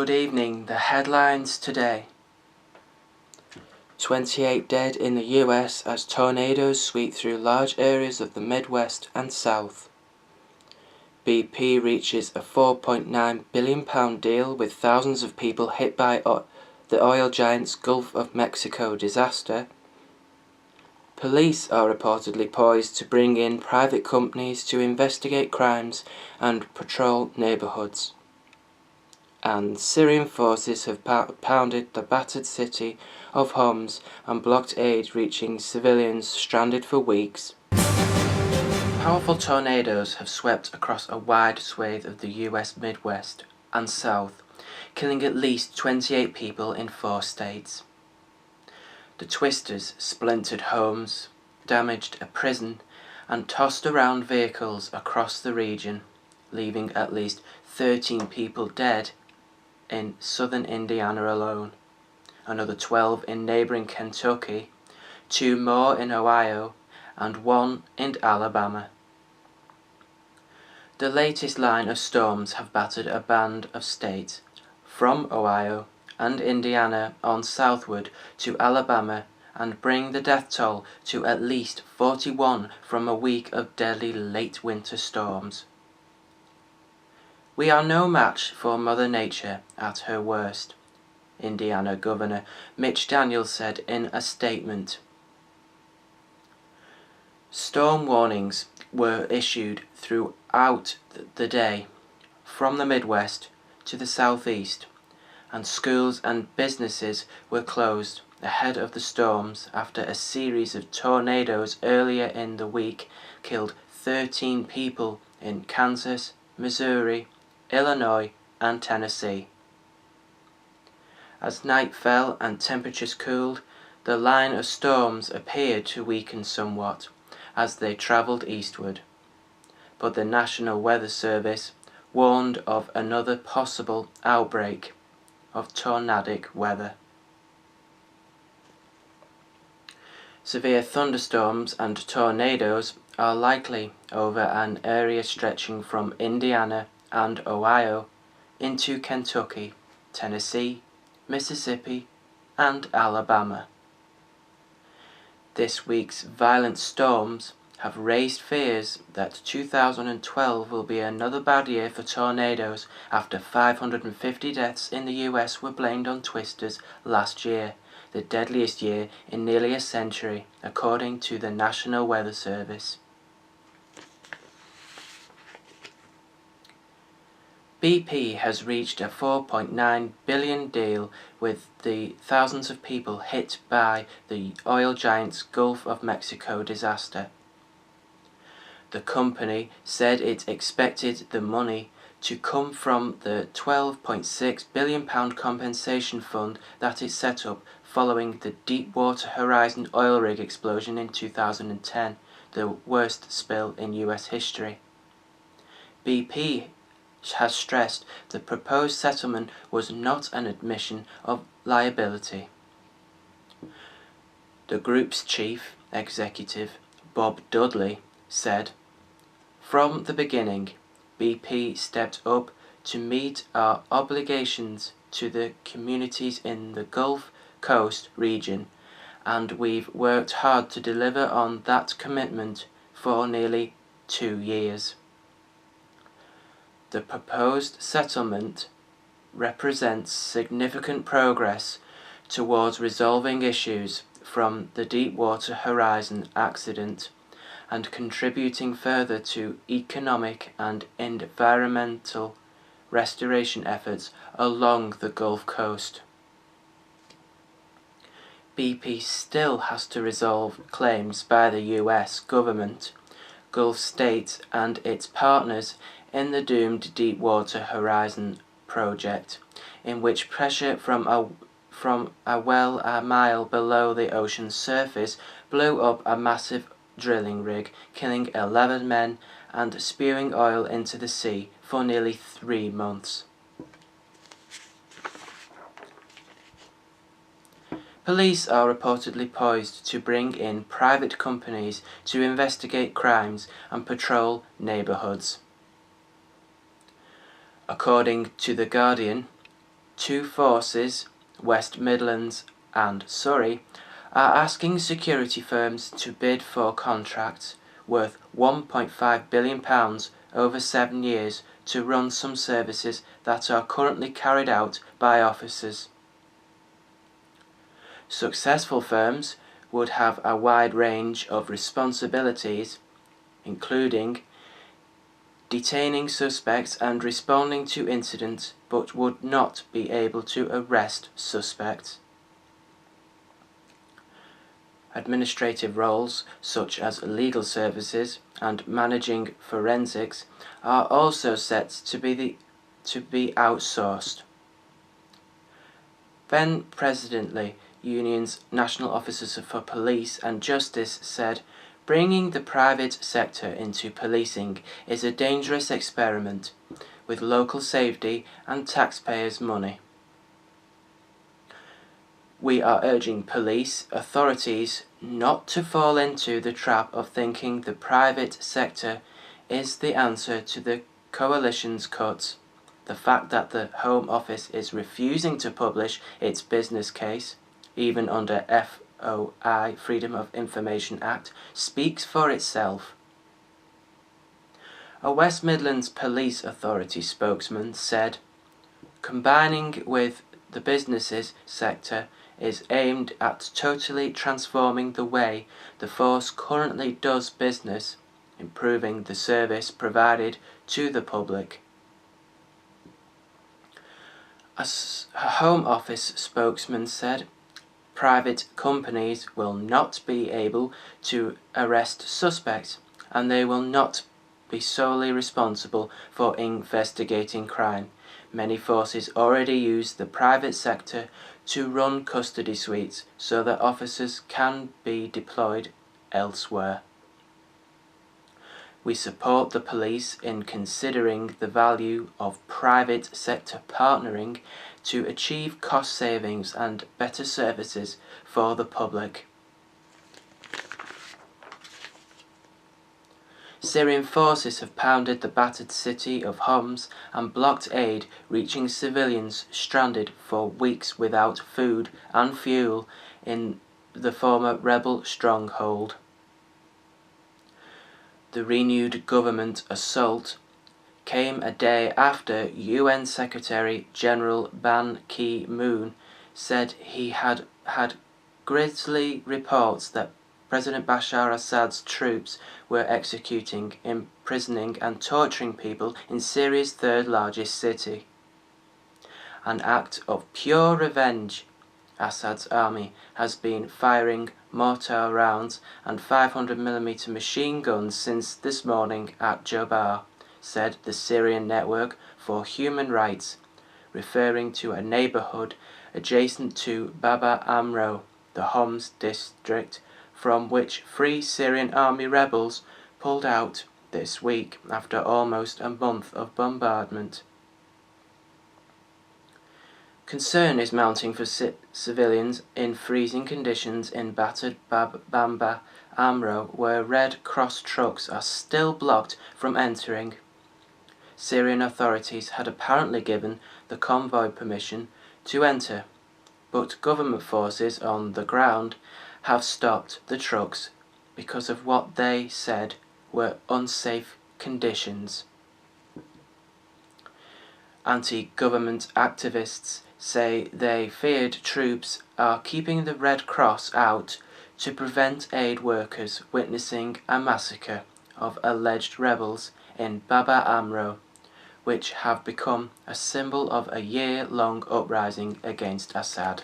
Good evening. The headlines today. 28 dead in the US as tornadoes sweep through large areas of the Midwest and South. BP reaches a £4.9 billion deal with thousands of people hit by the oil giant's Gulf of Mexico disaster. Police are reportedly poised to bring in private companies to investigate crimes and patrol neighborhoods. And Syrian forces have pounded the battered city of Homs and blocked aid reaching civilians stranded for weeks. Powerful tornadoes have swept across a wide swathe of the US Midwest and South, killing at least 28 people in 4 states. The twisters splintered homes, damaged a prison, and tossed around vehicles across the region, leaving at least 13 people dead in southern Indiana alone, another 12 in neighboring Kentucky, 2 more in Ohio, and 1 in Alabama. The latest line of storms have battered a band of states, from Ohio and Indiana on southward to Alabama, and bring the death toll to at least 41 from a week of deadly late winter storms. "We are no match for Mother Nature at her worst," Indiana Governor Mitch Daniels said in a statement. Storm warnings were issued throughout the day, from the Midwest to the Southeast, and schools and businesses were closed ahead of the storms after a series of tornadoes earlier in the week killed 13 people in Kansas, Missouri, Illinois, and Tennessee. As night fell and temperatures cooled, the line of storms appeared to weaken somewhat as they traveled eastward, but the National Weather Service warned of another possible outbreak of tornadic weather. Severe thunderstorms and tornadoes are likely over an area stretching from Indiana and Ohio into Kentucky, Tennessee, Mississippi, and Alabama. This week's violent storms have raised fears that 2012 will be another bad year for tornadoes after 550 deaths in the US were blamed on twisters last year, the deadliest year in nearly a century, according to the National Weather Service. BP has reached a $4.9 billion deal with the thousands of people hit by the oil giant's Gulf of Mexico disaster. The company said it expected the money to come from the £12.6 billion compensation fund that it set up following the Deepwater Horizon oil rig explosion in 2010, the worst spill in US history. BP has stressed the proposed settlement was not an admission of liability. The group's chief executive, Bob Dudley, said, "From the beginning, BP stepped up to meet our obligations to the communities in the Gulf Coast region, and we've worked hard to deliver on that commitment for nearly 2 years." The proposed settlement represents significant progress towards resolving issues from the Deepwater Horizon accident and contributing further to economic and environmental restoration efforts along the Gulf Coast. BP still has to resolve claims by the US government, Gulf states, and its partners in the doomed Deepwater Horizon project, in which pressure from a well a mile below the ocean's surface blew up a massive drilling rig, killing 11 men and spewing oil into the sea for nearly 3 months. Police are reportedly poised to bring in private companies to investigate crimes and patrol neighborhoods. According to The Guardian, two forces, West Midlands and Surrey, are asking security firms to bid for contracts worth £1.5 billion over 7 years to run some services that are currently carried out by officers. Successful firms would have a wide range of responsibilities, including detaining suspects and responding to incidents, but would not be able to arrest suspects. Administrative roles such as legal services and managing forensics are also set to be outsourced. Then Presidently, Union's National Officers for Police and Justice said, "Bringing the private sector into policing is a dangerous experiment with local safety and taxpayers' money. We are urging police authorities not to fall into the trap of thinking the private sector is the answer to the coalition's cuts. The fact that the Home Office is refusing to publish its business case, even under FOI, Freedom of Information Act, speaks for itself." A West Midlands Police Authority spokesman said, "Combining with the businesses sector is aimed at totally transforming the way the force currently does business, improving the service provided to the public." A Home Office spokesman said, "Private companies will not be able to arrest suspects, and they will not be solely responsible for investigating crime. Many forces already use the private sector to run custody suites so that officers can be deployed elsewhere. We support the police in considering the value of private sector partnering to achieve cost savings and better services for the public." Syrian forces have pounded the battered city of Homs and blocked aid reaching civilians stranded for weeks without food and fuel in the former rebel stronghold. The renewed government assault came a day after UN Secretary General Ban Ki-moon said he had had grisly reports that President Bashar Assad's troops were executing, imprisoning and torturing people in Syria's third largest city. An act of pure revenge, Assad's army has been firing mortar rounds and 500mm machine guns since this morning at Jobaa, said the Syrian Network for Human Rights, referring to a neighborhood adjacent to Baba Amro, the Homs district, from which Free Syrian Army rebels pulled out this week after almost a month of bombardment. Concern is mounting for civilians in freezing conditions in battered Baba Amro, where Red Cross trucks are still blocked from entering. Syrian authorities had apparently given the convoy permission to enter, but government forces on the ground have stopped the trucks because of what they said were unsafe conditions. Anti-government activists say they feared troops are keeping the Red Cross out to prevent aid workers witnessing a massacre of alleged rebels in Baba Amro, which have become a symbol of a year-long uprising against Assad.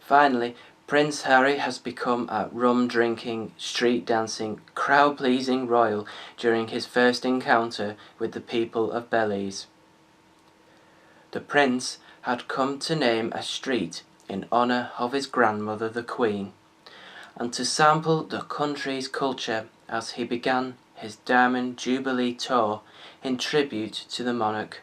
Finally, Prince Harry has become a rum-drinking, street-dancing, crowd-pleasing royal during his first encounter with the people of Belize. The prince had come to name a street in honour of his grandmother the Queen, and to sample the country's culture as he began his Diamond Jubilee tour in tribute to the monarch.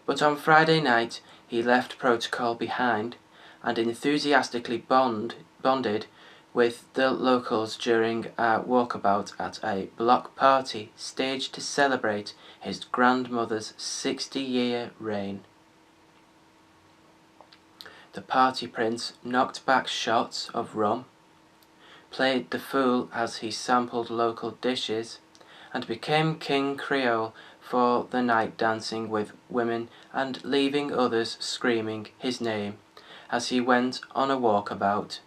But on Friday night, he left protocol behind and enthusiastically bonded with the locals during a walkabout at a block party staged to celebrate his grandmother's 60-year reign. The party prince knocked back shots of rum, played the fool as he sampled local dishes, and became King Creole for the night, dancing with women and leaving others screaming his name as he went on a walkabout.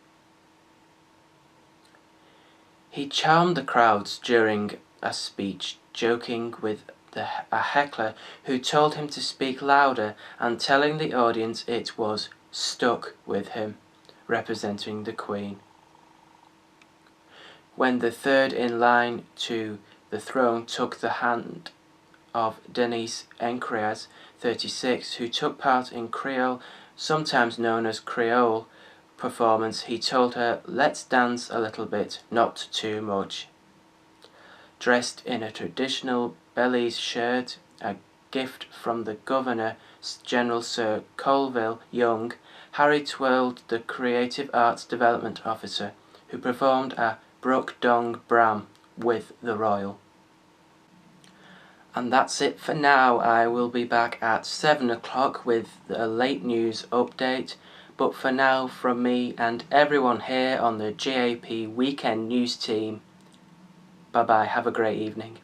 He charmed the crowds during a speech, joking with a heckler who told him to speak louder and telling the audience it was stuck with him, representing the Queen. When the third in line to the throne took the hand of Denise Encreas, 36, who took part in Creole, sometimes known as Creole, performance, he told her, "Let's dance a little bit, not too much." Dressed in a traditional Belize shirt, a gift from the Governor General Sir Colville Young, Harry twirled the Creative Arts Development Officer, who performed a Brooke Dong Bram with the Royal. And that's it for now. I will be back at 7 o'clock with a late news update. But for now, from me and everyone here on the GAP Weekend News team, bye bye, have a great evening.